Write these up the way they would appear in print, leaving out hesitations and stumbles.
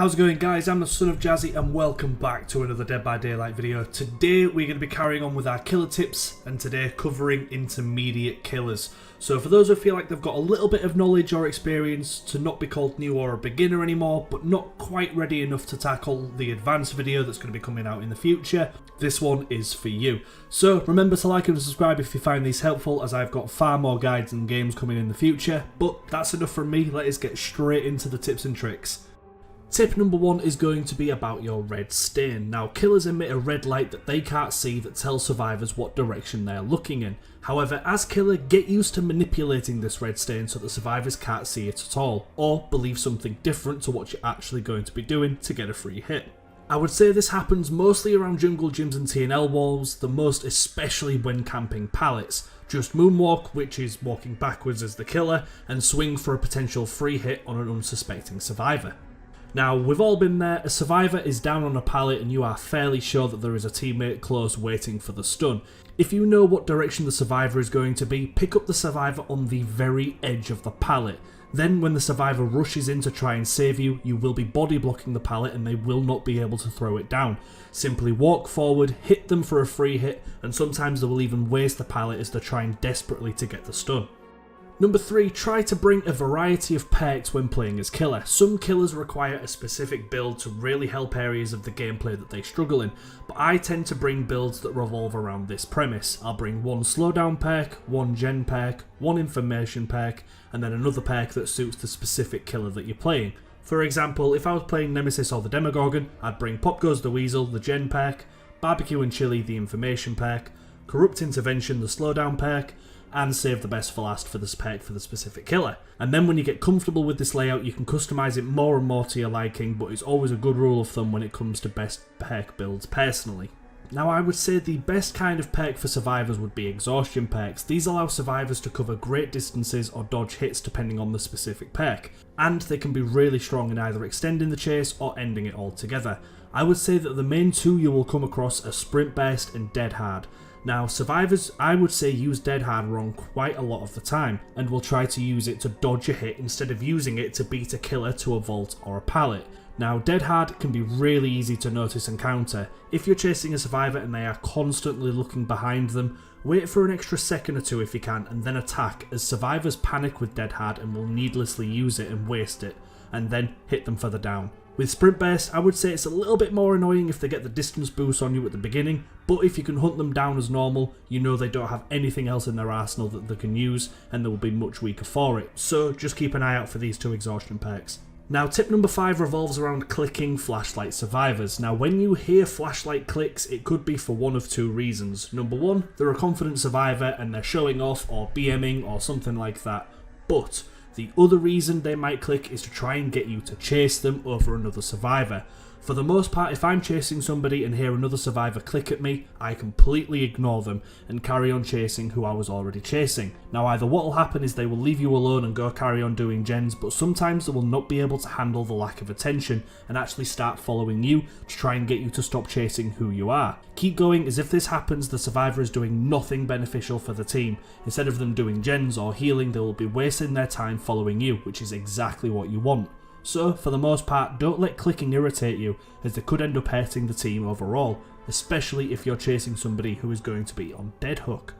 How's it going, guys? I'm the son of Jazzy and welcome back to another Dead by Daylight video. Today we're going to be carrying on with our killer tips and today covering intermediate killers. So for those who feel like they've got a little bit of knowledge or experience to not be called new or a beginner anymore, but not quite ready enough to tackle the advanced video that's going to be coming out in the future, this one is for you. So remember to like and subscribe if you find these helpful, as I've got far more guides and games coming in the future. But that's enough from me, let us get straight into the tips and tricks. Tip number one is going to be about your red stain. Now, killers emit a red light that they can't see that tells survivors what direction they're looking in. However, as killer, get used to manipulating this red stain so that survivors can't see it at all, or believe something different to what you're actually going to be doing to get a free hit. I would say this happens mostly around jungle gyms and T&L walls, the most especially when camping pallets. Just moonwalk, which is walking backwards as the killer, and swing for a potential free hit on an unsuspecting survivor. Now, we've all been there, a survivor is down on a pallet and you are fairly sure that there is a teammate close waiting for the stun. If you know what direction the survivor is going to be, pick up the survivor on the very edge of the pallet. Then when the survivor rushes in to try and save you, you will be body blocking the pallet and they will not be able to throw it down. Simply walk forward, hit them for a free hit, and sometimes they will even waste the pallet as they're trying desperately to get the stun. Number 3, try to bring a variety of perks when playing as killer. Some killers require a specific build to really help areas of the gameplay that they struggle in, but I tend to bring builds that revolve around this premise. I'll bring one slowdown perk, one gen perk, one information perk, and then another perk that suits the specific killer that you're playing. For example, if I was playing Nemesis or the Demogorgon, I'd bring Pop Goes the Weasel, the gen perk, Barbecue and Chili, the information perk, Corrupt Intervention, the slowdown perk, and save the best for last for this perk for the specific killer. And then when you get comfortable with this layout, you can customize it more and more to your liking, but it's always a good rule of thumb when it comes to best perk builds personally. Now, I would say the best kind of perk for survivors would be exhaustion perks. These allow survivors to cover great distances or dodge hits depending on the specific perk, and they can be really strong in either extending the chase or ending it altogether. I would say that the main two you will come across are sprint burst and dead hard. Now, survivors, I would say, use dead hard wrong quite a lot of the time, and will try to use it to dodge a hit instead of using it to beat a killer to a vault or a pallet. Now, dead hard can be really easy to notice and counter. If you're chasing a survivor and they are constantly looking behind them, wait for an extra second or two if you can, and then attack, as survivors panic with dead hard and will needlessly use it and waste it, and then hit them further down. With Sprint Burst, I would say it's a little bit more annoying if they get the distance boost on you at the beginning, but if you can hunt them down as normal, you know they don't have anything else in their arsenal that they can use, and they will be much weaker for it. So just keep an eye out for these two exhaustion perks. Now, tip number 5 revolves around clicking flashlight survivors. Now, when you hear flashlight clicks, it could be for one of two reasons. Number 1, they're a confident survivor and they're showing off or BMing or something like that, but the other reason they might click is to try and get you to chase them over another survivor. For the most part, if I'm chasing somebody and hear another survivor click at me, I completely ignore them and carry on chasing who I was already chasing. Now, either what will happen is they will leave you alone and go carry on doing gens, but sometimes they will not be able to handle the lack of attention and actually start following you to try and get you to stop chasing who you are. Keep going, as if this happens, the survivor is doing nothing beneficial for the team. Instead of them doing gens or healing, they will be wasting their time following you, which is exactly what you want. So, for the most part, don't let clicking irritate you, as they could end up hurting the team overall, especially if you're chasing somebody who is going to be on dead hook.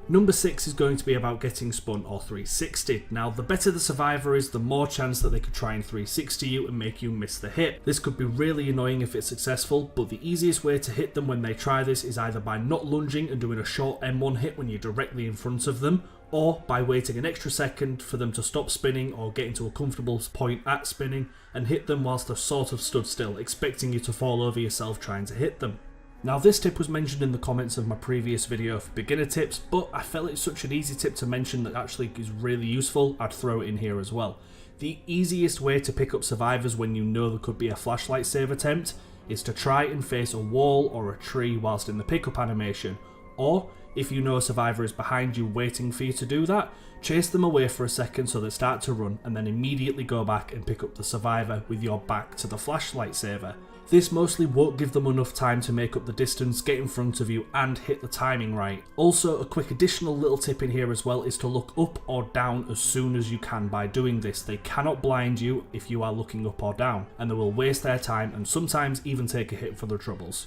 Number 6 is going to be about getting spun or 360. Now, the better the survivor is, the more chance that they could try and 360 you and make you miss the hit. This could be really annoying if it's successful, but the easiest way to hit them when they try this is either by not lunging and doing a short M1 hit when you're directly in front of them, or by waiting an extra second for them to stop spinning or get into a comfortable point at spinning and hit them whilst they're sort of stood still, expecting you to fall over yourself trying to hit them. Now, this tip was mentioned in the comments of my previous video for beginner tips, but I felt it's such an easy tip to mention that actually is really useful, I'd throw it in here as well. The easiest way to pick up survivors when you know there could be a flashlight save attempt is to try and face a wall or a tree whilst in the pickup animation, or If you know a survivor is behind you waiting for you to do that, chase them away for a second so they start to run, and then immediately go back and pick up the survivor with your back to the flashlight saver. This mostly won't give them enough time to make up the distance, get in front of you and hit the timing right. Also, a quick additional little tip in here as well is to look up or down as soon as you can by doing this. They cannot blind you if you are looking up or down, and they will waste their time and sometimes even take a hit for their troubles.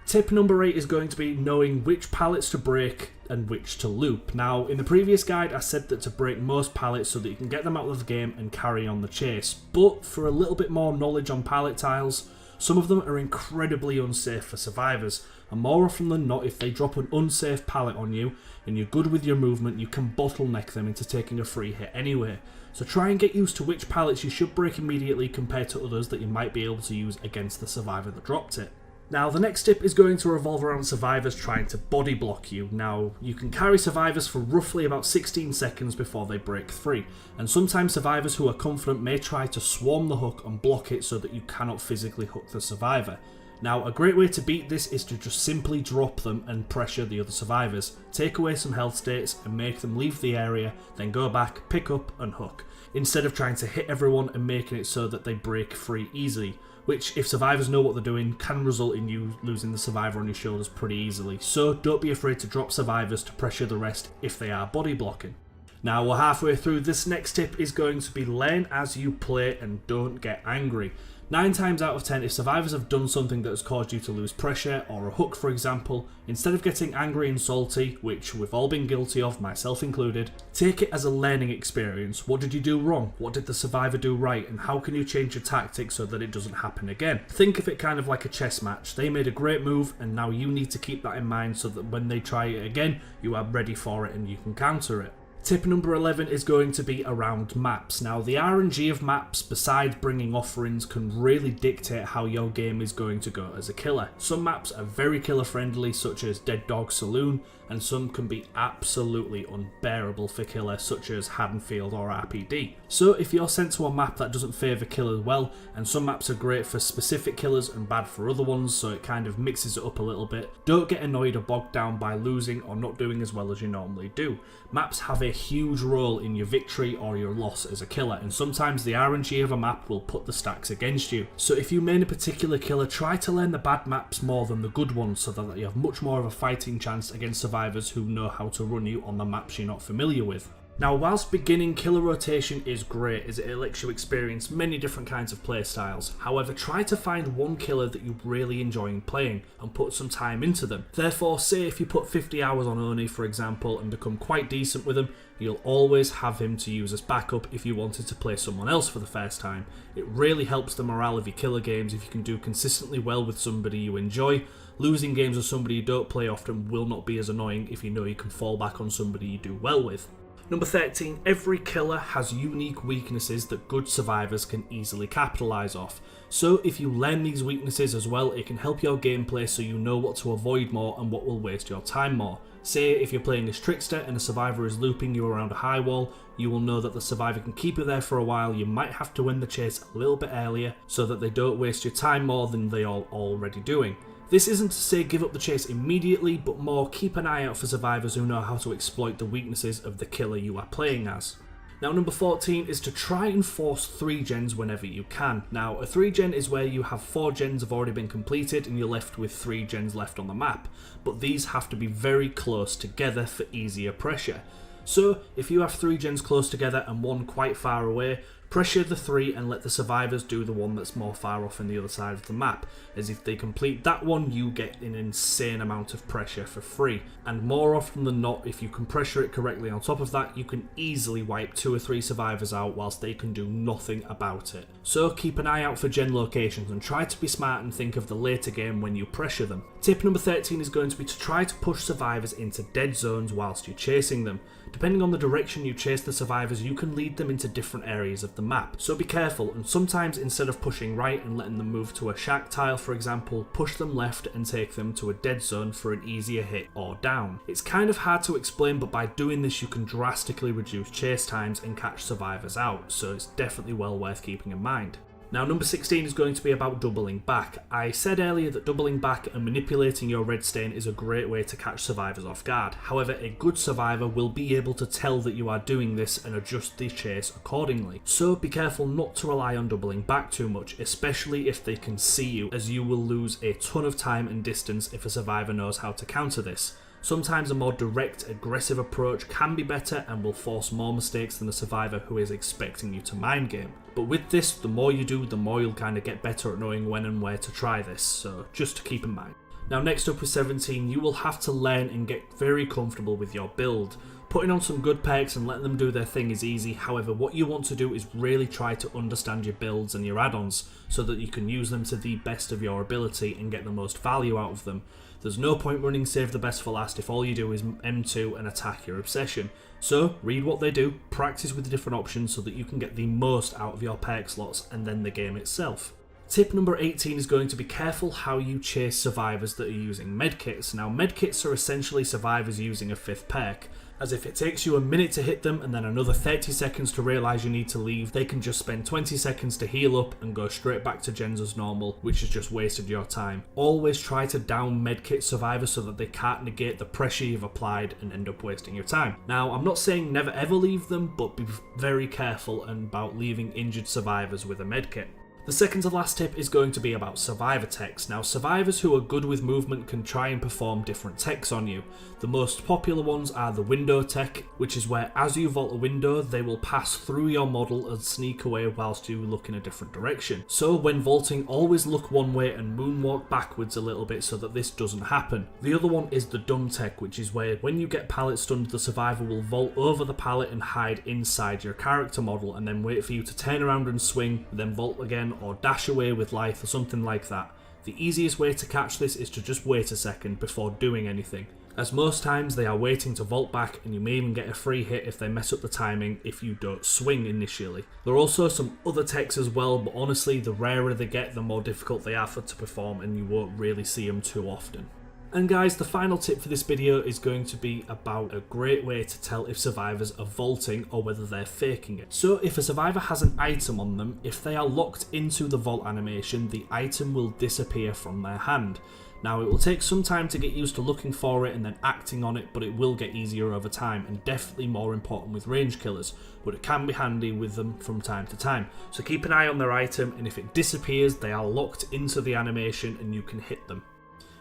Tip number 8 is going to be knowing which pallets to break and which to loop. Now, in the previous guide I said that to break most pallets so that you can get them out of the game and carry on the chase, but for a little bit more knowledge on pallet tiles, some of them are incredibly unsafe for survivors, and more often than not, if they drop an unsafe pallet on you and you're good with your movement, you can bottleneck them into taking a free hit anyway. So try and get used to which pallets you should break immediately compared to others that you might be able to use against the survivor that dropped it. Now, the next tip is going to revolve around survivors trying to body block you. Now, you can carry survivors for roughly about 16 seconds before they break free, and sometimes survivors who are confident may try to swarm the hook and block it so that you cannot physically hook the survivor. Now, a great way to beat this is to just simply drop them and pressure the other survivors. Take away some health states and make them leave the area, then go back, pick up and hook, instead of trying to hit everyone and making it so that they break free easily, which, if survivors know what they're doing, can result in you losing the survivor on your shoulders pretty easily. So don't be afraid to drop survivors to pressure the rest if they are body blocking. Now we're halfway through. This next tip is going to be learn as you play and don't get angry. 9 times out of 10, if survivors have done something that has caused you to lose pressure, or a hook for example, instead of getting angry and salty, which we've all been guilty of, myself included, take it as a learning experience. What did you do wrong? What did the survivor do right? And how can you change your tactics so that it doesn't happen again? Think of it kind of like a chess match. They made a great move and now you need to keep that in mind so that when they try it again, you are ready for it and you can counter it. Tip number 11 is going to be around maps. Now, the RNG of maps, besides bringing offerings, can really dictate how your game is going to go as a killer. Some maps are very killer friendly, such as Dead Dog Saloon, and some can be absolutely unbearable for killer, such as Haddonfield or RPD. So if you're sent to a map that doesn't favour killers well, and some maps are great for specific killers and bad for other ones, so it kind of mixes it up a little bit, don't get annoyed or bogged down by losing or not doing as well as you normally do. Maps have a huge role in your victory or your loss as a killer, and sometimes the RNG of a map will put the stacks against you. So if you main a particular killer, try to learn the bad maps more than the good ones so that you have much more of a fighting chance against survivors who know how to run you on the maps you're not familiar with. Now, whilst beginning, killer rotation is great as it lets you experience many different kinds of playstyles. However, try to find one killer that you really enjoy playing and put some time into them. Therefore, say if you put 50 hours on Oni, for example, and become quite decent with him, you'll always have him to use as backup if you wanted to play someone else for the first time. It really helps the morale of your killer games if you can do consistently well with somebody you enjoy. Losing games with somebody you don't play often will not be as annoying if you know you can fall back on somebody you do well with. Number 13, every killer has unique weaknesses that good survivors can easily capitalise off. So if you learn these weaknesses as well, it can help your gameplay so you know what to avoid more and what will waste your time more. Say if you're playing as Trickster and a survivor is looping you around a high wall, you will know that the survivor can keep you there for a while. You might have to end the chase a little bit earlier so that they don't waste your time more than they are already doing. This isn't to say give up the chase immediately, but more keep an eye out for survivors who know how to exploit the weaknesses of the killer you are playing as. Now, number 14 is to try and force 3 gens whenever you can. Now, a 3 gen is where you have 4 gens have already been completed and you're left with 3 gens left on the map, but these have to be very close together for easier pressure. So, if you have 3 gens close together and one quite far away, pressure the 3 and let the survivors do the one that's more far off on the other side of the map, as if they complete that one you get an insane amount of pressure for free, and more often than not if you can pressure it correctly on top of that you can easily wipe 2 or 3 survivors out whilst they can do nothing about it. So keep an eye out for gen locations and try to be smart and think of the later game when you pressure them. Tip number 13 is going to be to try to push survivors into dead zones whilst you're chasing them. Depending on the direction you chase the survivors, you can lead them into different areas of the map, so be careful, and sometimes instead of pushing right and letting them move to a shack tile for example, push them left and take them to a dead zone for an easier hit or down. It's kind of hard to explain, but by doing this you can drastically reduce chase times and catch survivors out, so it's definitely well worth keeping in mind. Now number 16 is going to be about doubling back. I said earlier that doubling back and manipulating your red stain is a great way to catch survivors off guard. However, a good survivor will be able to tell that you are doing this and adjust the chase accordingly. So be careful not to rely on doubling back too much, especially if they can see you, as you will lose a ton of time and distance if a survivor knows how to counter this. Sometimes a more direct, aggressive approach can be better and will force more mistakes than a survivor who is expecting you to mind game. But with this, the more you do, the more you'll kind of get better at knowing when and where to try this, so just to keep in mind. Now next up with 17, you will have to learn and get very comfortable with your build. Putting on some good pecs and letting them do their thing is easy, however what you want to do is really try to understand your builds and your add-ons so that you can use them to the best of your ability and get the most value out of them. There's no point running save the best for last if all you do is M2 and attack your obsession. So read what they do, practice with the different options so that you can get the most out of your perk slots and then the game itself. Tip number 18 is going to be careful how you chase survivors that are using medkits. Now medkits are essentially survivors using a 5th perk, as if it takes you a minute to hit them and then another 30 seconds to realise you need to leave, they can just spend 20 seconds to heal up and go straight back to gens as normal, which has just wasted your time. Always try to down medkit survivors so that they can't negate the pressure you've applied and end up wasting your time. Now I'm not saying never ever leave them, but be very careful about leaving injured survivors with a medkit. The second to last tip is going to be about survivor techs. Now survivors who are good with movement can try and perform different techs on you. The most popular ones are the window tech, which is where as you vault a window they will pass through your model and sneak away whilst you look in a different direction. So when vaulting, always look one way and moonwalk backwards a little bit so that this doesn't happen. The other one is the dumb tech, which is where when you get pallet stunned the survivor will vault over the pallet and hide inside your character model and then wait for you to turn around and swing, then vault again or dash away with life or something like that. The easiest way to catch this is to just wait a second before doing anything, as most times they are waiting to vault back and you may even get a free hit if they mess up the timing if you don't swing initially. There are also some other techs as well, but honestly the rarer they get the more difficult they are to perform and you won't really see them too often. And guys, the final tip for this video is going to be about a great way to tell if survivors are vaulting or whether they're faking it. So if a survivor has an item on them, if they are locked into the vault animation, the item will disappear from their hand. Now it will take some time to get used to looking for it and then acting on it, but it will get easier over time and definitely more important with range killers, but it can be handy with them from time to time. So keep an eye on their item, and if it disappears they are locked into the animation and you can hit them.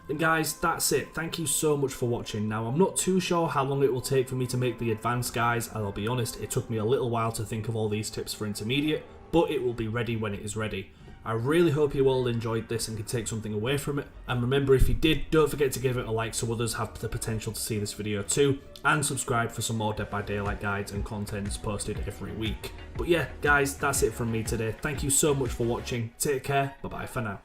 And guys, that's it. Thank you so much for watching. Now, I'm not too sure how long it will take for me to make the advanced guys, and I'll be honest, it took me a little while to think of all these tips for intermediate, but it will be ready when it is ready. I really hope you all enjoyed this and can take something away from it. And remember, if you did, don't forget to give it a like so others have the potential to see this video too, and subscribe for some more Dead by Daylight guides and contents posted every week. But yeah, guys, that's it from me today. Thank you so much for watching. Take care. Bye bye for now.